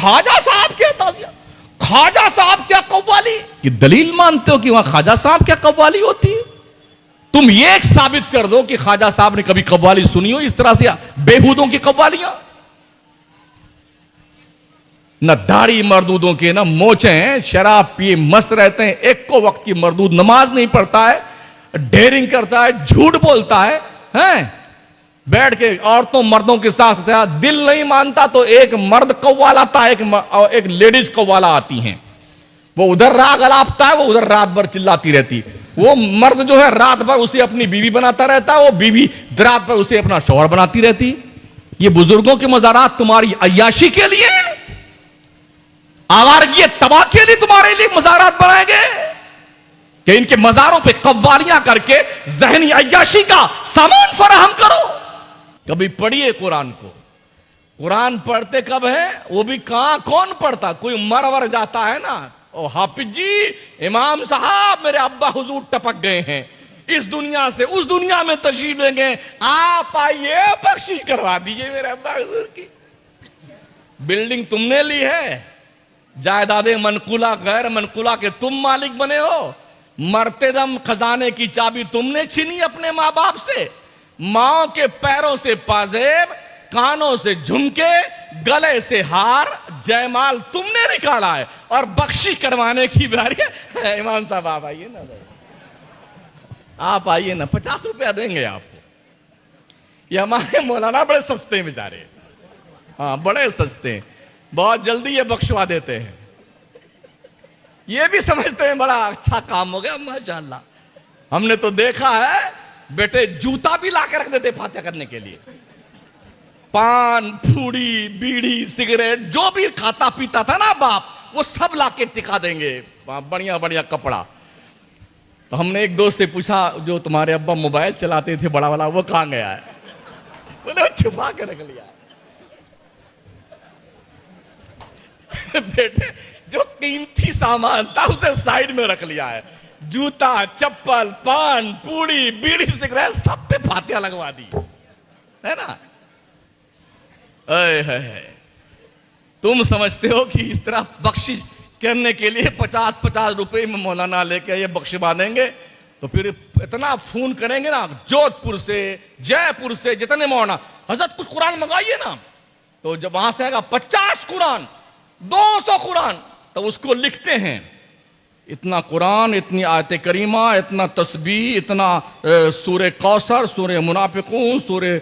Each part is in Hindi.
ख्वाजा साहब क्या ताजिया, ख्वाजा साहब क्या कव्वाली, कि दलील मानते हो कि वहां ख्वाजा साहब क्या कव्वाली होती है? तुम ये एक साबित कर दो कि ख्वाजा साहब ने कभी कव्वाली सुनी हो, इस तरह से बेहूदों की कव्वालियां। न दाढ़ी मर्दूदों के, न मोचे हैं, शराब पिए मस्त रहते हैं, एक को वक्त की मर्दूद नमाज नहीं पढ़ता है, डेयरिंग करता है, झूठ बोलता है, बैठ के औरतों मर्दों के साथ दिल नहीं मानता तो एक मर्द कव्वाल आता है, एक लेडीज कव्वाला आती हैं, वो उधर राग अलापता है, वो उधर रात भर चिल्लाती रहती। वो मर्द जो है रात भर उसे अपनी बीवी बनाता रहता है, वो बीवी रात भर उसे अपना शौहर बनाती रहती। ये बुजुर्गों के मज़ारात तुम्हारी अय्याशी के लिए, आवारगी तबाह के लिए तुम्हारे लिए मज़ारात बनाएंगे कि इनके मज़ारों पे कव्वालियां करके ज़हनी अय्याशी का सामान फराहम करो। कभी पढ़िए कुरान को, कुरान पढ़ते कब है, वो भी कहां कौन पढ़ता, कोई मर वर जाता है ना, ओ हाफिज जी, इमाम साहब मेरे अब्बा हुजूर टपक गए हैं, इस दुनिया से उस दुनिया में तशरीफ लेंगे, आप आइए बख्शिश करवा दीजिए मेरे अब्बा हुजूर की। बिल्डिंग तुमने ली है, जायदादे मनकुला गैर मनकुला के तुम मालिक बने हो, मरते दम खजाने की चाबी तुमने छीनी अपने माँ बाप से, माओ के पैरों से पाजेब, कानों से झुमके, गले से हार, जयमाल तुमने निकाला है, और बख्शिश करवाने की बारी है। इमाम साहब आप आइए ना, आप आइए ना, 50 रुपया देंगे आपको। ये हमारे मौलाना बड़े सस्ते हैं बेचारे, हाँ बड़े सस्ते, बहुत जल्दी ये बख्शवा देते हैं। ये भी समझते हैं बड़ा अच्छा काम हो गया माशाअल्लाह। हमने तो देखा है बेटे जूता भी ला के रख देते फातिहा करने के लिए, पान पूड़ी बीड़ी सिगरेट जो भी खाता पीता था ना बाप, वो सब ला के टिका देंगे, बढ़िया बढ़िया कपड़ा। तो हमने एक दोस्त से पूछा, जो तुम्हारे अब्बा मोबाइल चलाते थे बड़ा वाला, वो कहां गया है? बोले छुपा के रख लिया बेटे जो कीमती सामान था उसे साइड में रख लिया है, जूता चप्पल पान पूड़ी बीड़ी सिगरेट सब पे फातिहा लगवा दी है ना। तुम समझते हो कि इस तरह बख्शिश करने के लिए 50-50 रुपए में मौलाना लेके ये बख्शिवा देंगे, तो फिर इतना फोन करेंगे ना जोधपुर से जयपुर से, जितने मौलाना हजरत कुछ कुरान मंगाइए ना, तो जब वहां से आएगा 50 कुरान 200 कुरान, तो उसको लिखते हैं इतना कुरान, इतनी आयत करीमा, इतना तस्बीह, इतना सूरे कौसर, सूरे मुनाफिकून, सूरे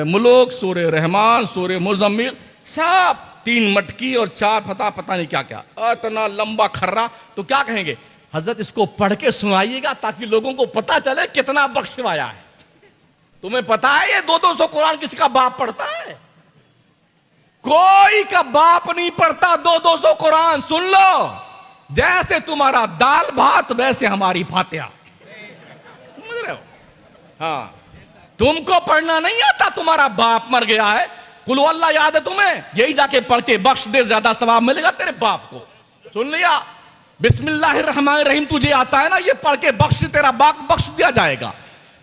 मुलुक, सूरे रहमान, सूरे मुजम्मिल, सब 3 मटकी और 4 फता पता नहीं क्या क्या, इतना लंबा खर्रा। तो क्या कहेंगे, हजरत इसको पढ़ के सुनाइएगा ताकि लोगों को पता चले कितना बख्शवाया है। तुम्हें पता है ये 200 कुरान किसी का बाप पढ़ता है? कोई का बाप नहीं पढ़ता 200 कुरान। सुन लो, जैसे तुम्हारा दाल भात वैसे हमारी फातिहा, समझ रहे हो? हाँ, तुमको पढ़ना नहीं आता, तुम्हारा बाप मर गया है, कुल अल्लाह याद है तुम्हें, यही जाके पढ़ के बख्श दे, ज्यादा सवाब मिलेगा तेरे बाप को। सुन लिया, बिस्मिल्लाहिर्रहमानिर्रहीम तुझे आता है ना, ये पढ़ के बख्श, तेरा बाप बख्श दिया जाएगा।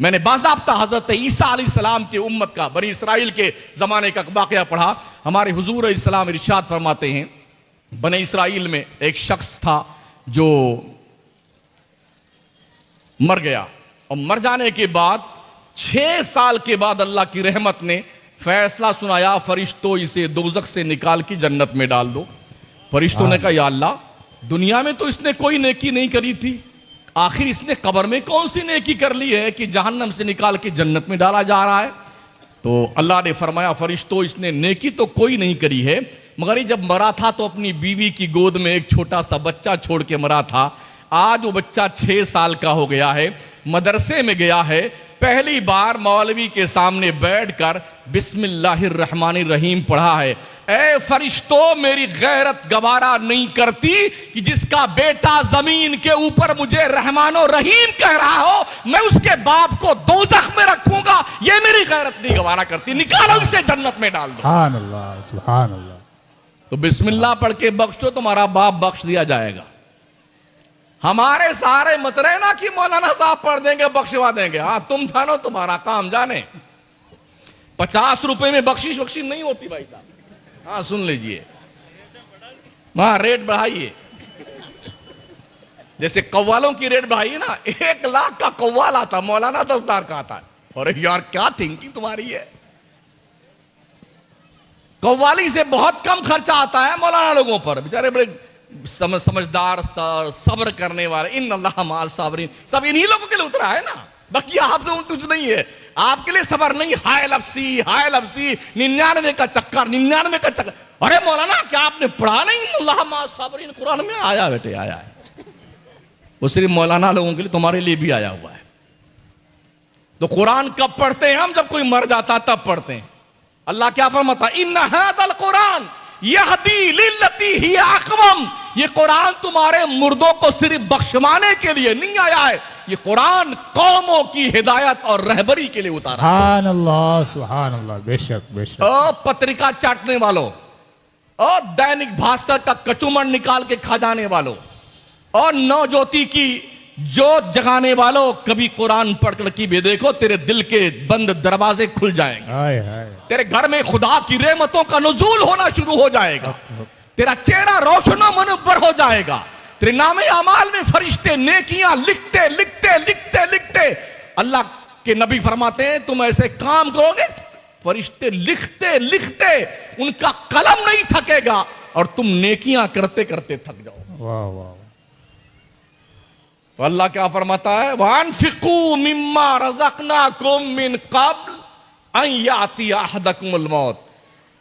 मैंने बाज़ाब्ता हजरत ईसा अलैहिस्सलाम की उम्मत का, बनी इसराइल के जमाने का वाकया पढ़ा। हमारे हुजूर इस्लाम इरशाद फरमाते हैं, बने इसराइल में एक शख्स था जो मर गया, और मर जाने के बाद 6 साल के बाद अल्लाह की रहमत ने फैसला सुनाया, फरिश्तों इसे दोजख से निकाल के जन्नत में डाल दो। फरिश्तों ने कहा, या अल्लाह, दुनिया में तो इसने कोई नेकी नहीं करी थी, आखिर इसने कब्र में कौन सी नेकी कर ली है कि जहन्नम से निकाल के जन्नत में डाला जा रहा है? तो अल्लाह ने फरमाया, फरिश्तों इसने नेकी तो कोई नहीं करी है, मगर ये जब मरा था तो अपनी बीवी की गोद में एक छोटा सा बच्चा छोड़ के मरा था। आज वो बच्चा 6 साल का हो गया है, मदरसे में गया है, पहली बार मौलवी के सामने बैठकर बिस्मिल्लाहिर्रहमानिर्रहीम पढ़ा है। ए फरिश्तों, मेरी गैरत गवारा नहीं करती कि जिसका बेटा जमीन के ऊपर मुझे रहमानो रहीम कह रहा हो, मैं उसके बाप को दोज़ख में रखूंगा, ये मेरी गैरत नहीं गवारा करती, निकालो इसे जन्नत में डाल दो। सुभान अल्लाह, सुभान अल्लाह। तो बिस्मिल्लाह पढ़ के बख्शो, तुम्हारा बाप बख्श दिया जाएगा। हमारे सारे मत रहे ना कि मौलाना साहब पढ़ देंगे बख्शवा देंगे। हाँ, तुम जानो, तुम्हारा काम जाने। 50 रुपए में बख्शिश नहीं होती भाई साहब। हाँ, सुन लीजिए, वहां रेट बढ़ाइए, जैसे कव्वालों की रेट बढ़ाइए ना। 1 लाख का कव्वाल आता, मौलाना 10,000 का आता है। अरे यार क्या थिंकिंग तुम्हारी है। कव्वाली से बहुत कम खर्चा आता है मौलाना लोगों पर, बेचारे बड़े समझदार सब्र करने वाले। इन अल्लाह माल साबरीन, सब इन्हीं लोगों के लिए उतरा है ना, बाकी आप लोगों कुछ नहीं है। आपके लिए सबर नहीं। हाय लफ्सी 99 का चक्कर, 99 का चक्कर। अरे मौलाना क्या आपने पढ़ा नहीं अल्लाह माल साबरीन? कुरान में आया बेटे, आया है। वो सिर्फ मौलाना लोगों के लिए, तुम्हारे लिए भी आया हुआ है। तो कुरान कब पढ़ते हैं हम? जब कोई मर जाता तब पढ़ते हैं। अल्लाह क्या फरमाता है? इन्ना हादल कुरान यहदी लिल्लती हिया अक़वम। ये कुरान तुम्हारे मुर्दों को सिर्फ बख्शवाने के लिए नहीं आया है, ये कुरान कौमों की हिदायत और रहबरी के लिए उतारा। सुभान अल्लाह, सुभान अल्लाह। बेशक बेशक। ओ पत्रिका चाटने वालों, और दैनिक भास्कर का कचूमर निकाल के खा जाने वालों, और नवज्योति की जोत जगाने वालों, कभी कुरान पढ़कर की भी देखो, तेरे दिल के बंद दरवाजे खुल जाएंगे। हाय हाय। तेरे घर में खुदा की रहमतों का नुज़ूल होना शुरू हो जाएगा। तेरा चेहरा रोशनो मुनव्वर हो जाएगा। तेरे नामे अमाल में फरिश्ते नेकियां लिखते लिखते लिखते लिखते, अल्लाह के नबी फरमाते हैं तुम ऐसे काम करोगे, फरिश्ते लिखते लिखते उनका कलम नहीं थकेगा और तुम नेकियां करते करते थक जाओ। वाह वाह। तो अल्लाह क्या फरमाता है? वअनफिकू मिम्मा रज़क़नाकुम मिन क़ब्ल अन याती अहदकुमुल मौत।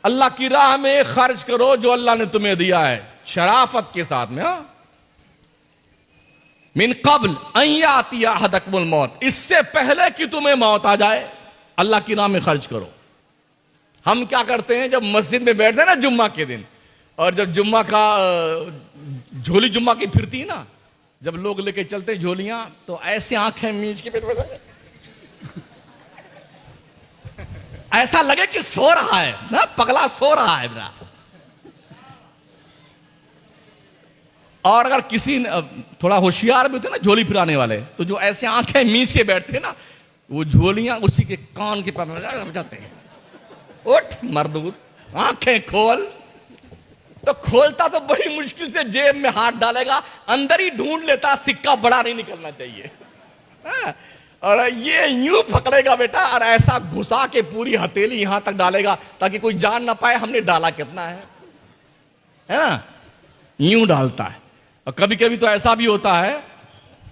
अल्लाह की राह में खर्च करो जो अल्लाह ने तुम्हें दिया है, शराफत के साथ में। मिन क़ब्ल अन याती अहदकुमुल मौत, इससे पहले कि तुम्हें मौत आ जाए अल्लाह की राह में खर्च करो। हम क्या करते हैं, जब मस्जिद में बैठते हैं ना जुम्मा के दिन, और जब जुम्मा का झोली जुम्मा की फिरती है ना, जब लोग लेके चलते झोलियां, तो ऐसे आंखें मीच के ऐसा लगे कि सो रहा है ना, पगला सो रहा है मेरा। और अगर किसी थोड़ा होशियार भी होते ना झोली फिराने वाले, तो जो ऐसे आंखें मीच के बैठते हैं ना, वो झोलियां उसी के कान के पास जाते हैं। उठ मर्दूद, आंखें खोल। तो खोलता तो बड़ी मुश्किल से जेब में हाथ डालेगा, अंदर ही ढूंढ लेता, सिक्का बड़ा नहीं निकलना चाहिए। और ये यूं पकड़ेगा बेटा, और ऐसा घुसा के पूरी हथेली यहां तक डालेगा ताकि कोई जान ना पाए हमने डाला कितना है ना। यूं डालता है। और कभी कभी तो ऐसा भी होता है,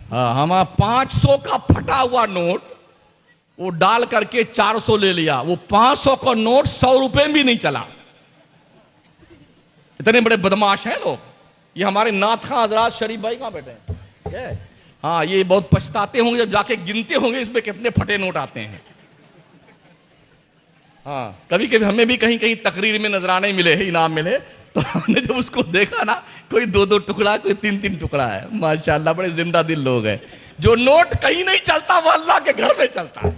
हमारा 500 का फटा हुआ नोट वो डाल करके 400 ले लिया, वो 500 का नोट 100 रुपए भी नहीं चला। इतने बड़े बदमाश हैं लोग। ये हमारे नाथ खां हजरात शरीफ भाई कहां बैठे हैं? हाँ, ये बहुत पछताते होंगे जब जाके गिनते होंगे इसमें कितने फटे नोट आते हैं। हाँ, कभी कभी हमें भी कहीं कहीं तकरीर में नजराने मिले हैं, इनाम मिले, तो हमने जब उसको देखा ना, कोई 2-2 टुकड़ा, कोई 3-3 टुकड़ा है। माशाल्लाह बड़े जिंदा दिल लोग हैं। जो नोट कहीं नहीं चलता वो अल्लाह के घर में चलता है,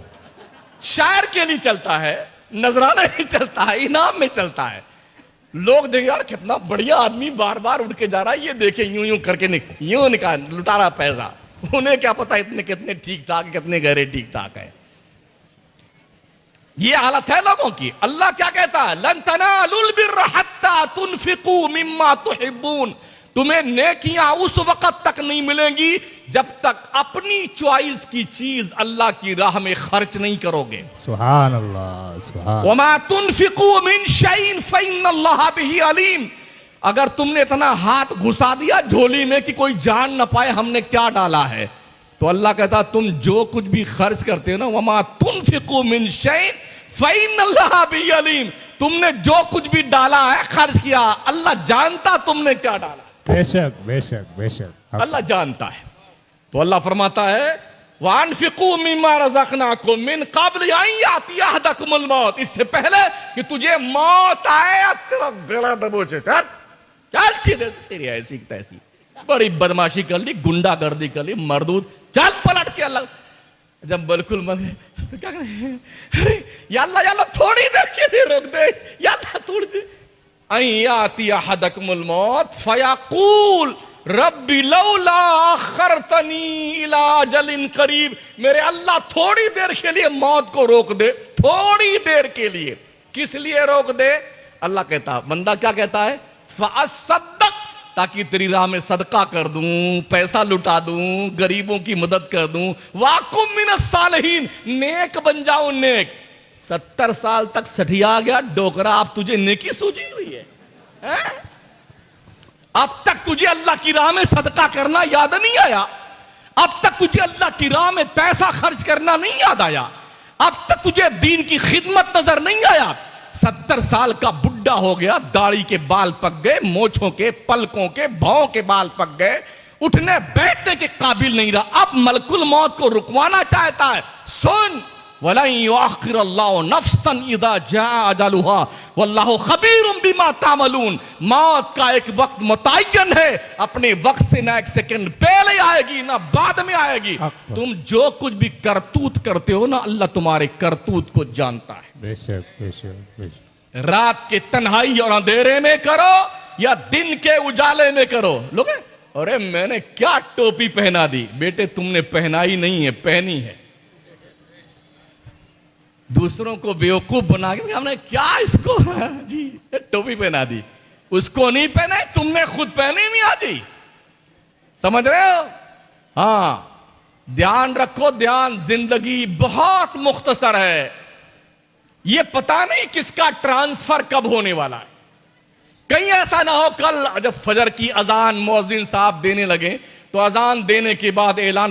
शायर के लिए चलता है, नजराने में चलता है, इनाम में चलता है। लोग देखे यार कितना बढ़िया आदमी बार बार उठ के जा रहा है, ये देखे यूं यूं करके यूं निकाल लुटा रहा पैसा। उन्हें क्या पता इतने कितने ठीक ठाक, कितने गहरे ठीक ठाक है। ये हालत है लोगों की। अल्लाह क्या कहता है? लन तनालुल बिर्र हत्ता तुनफिकू मिम्मा तुहिब्बून। तुम्हें नेकियां उस वक्त तक नहीं मिलेंगी जब तक अपनी चॉइस की चीज अल्लाह की राह में खर्च नहीं करोगे। सुभान अल्लाह, सुभान। वमा तुनफिकू मिन शैइन फइन्नल्लाह बिही अलीम। अगर तुमने इतना हाथ घुसा दिया झोली में कि कोई जान ना पाए हमने क्या डाला है, तो अल्लाह कहता तुम जो कुछ भी खर्च करते हो ना, वमा तुनफिकू मिन शैइन फइन्नल्लाह बिही अलीम, तुमने जो कुछ भी डाला है, खर्च किया, अल्लाह जानता तुमने क्या डाला। बेशक बेशक बेशक, अल्लाह जानता है। तो अल्लाह फरमाता है वअनफिकू मिम्मा रज़क़नाकुम मिन क़ब्ल अन याती अहदकुमुल मौत, इससे पहले कि तुझे मौत आए तेरा गला दबोचे। चल सीधे, तेरी ऐसी तैसी बड़ी बदमाशी कर ली, गुंडागर्दी कर ली, मरदूद, चल पलट के। अल्लाह जब बिल्कुल तो क्या करें? अरे या अल्लाह थोड़ी देर के लिए रोक दे, या अल्लाह थोड़ी देर। अन याती अहदकुमुल मौत फयक़ूल रब्बी लौला अख़रतनी इला अजलिन करीब। मेरे अल्लाह थोड़ी देर के लिए मौत को रोक दे, थोड़ी देर के लिए। किस लिए रोक दे? अल्लाह कहता, बंदा क्या कहता है? फ़अस्सद्दक़, ताकि तेरी राह में सदका कर दूं, पैसा लुटा दूं, गरीबों की मदद कर दूं। वाकुम मिनस सालिहीन, नेक बन जाऊं, नेक। 70 साल तक सठिया गया डोकरा, अब तुझे नेकी सूझी हुई है? अब तक तुझे अल्लाह की राह में सदका करना याद नहीं आया? अब तक तुझे अल्लाह की राह में पैसा खर्च करना नहीं याद आया? अब तक तुझे दीन की खिदमत नजर नहीं आया? 70 साल का बुढ़ा हो गया, दाढ़ी के बाल पक गए, मोछों के, पलकों के, भौं के बाल पक गए, उठने बैठने के काबिल नहीं रहा। अब मलकुल मौत को रुकवाना चाहता है। सुन, वलन युअख्खिरुल्लाहु नफ्सन इज़ा जाअ अजलुहा वल्लाहु खबीरुम बिमा तामलून। मौत का एक वक्त मुतय्यन है, अपने वक्त से ना एक सेकंड पहले आएगी ना बाद में आएगी। तुम जो कुछ भी करतूत करते हो ना, अल्लाह तुम्हारे करतूत को जानता है। बेशक बेशक बेशक। रात के तन्हाई और अंधेरे में करो या दिन के उजाले में करो। लोग, अरे मैंने क्या टोपी पहना दी? बेटे तुमने पहनाई नहीं है, पहनी है। दूसरों को बेवकूफ बना के हमने क्या इसको जी टोपी पहना दी, उसको नहीं पहने, तुमने खुद पहनी नहीं आती। समझ रहे हो? हाँ, ध्यान रखो, ध्यान। जिंदगी बहुत मुख्तसर है, ये पता नहीं किसका ट्रांसफर कब होने वाला है। कहीं ऐसा ना हो कल जब फजर की अजान मुअज्जिन साहब देने लगे तो अजान देने के बाद ऐलान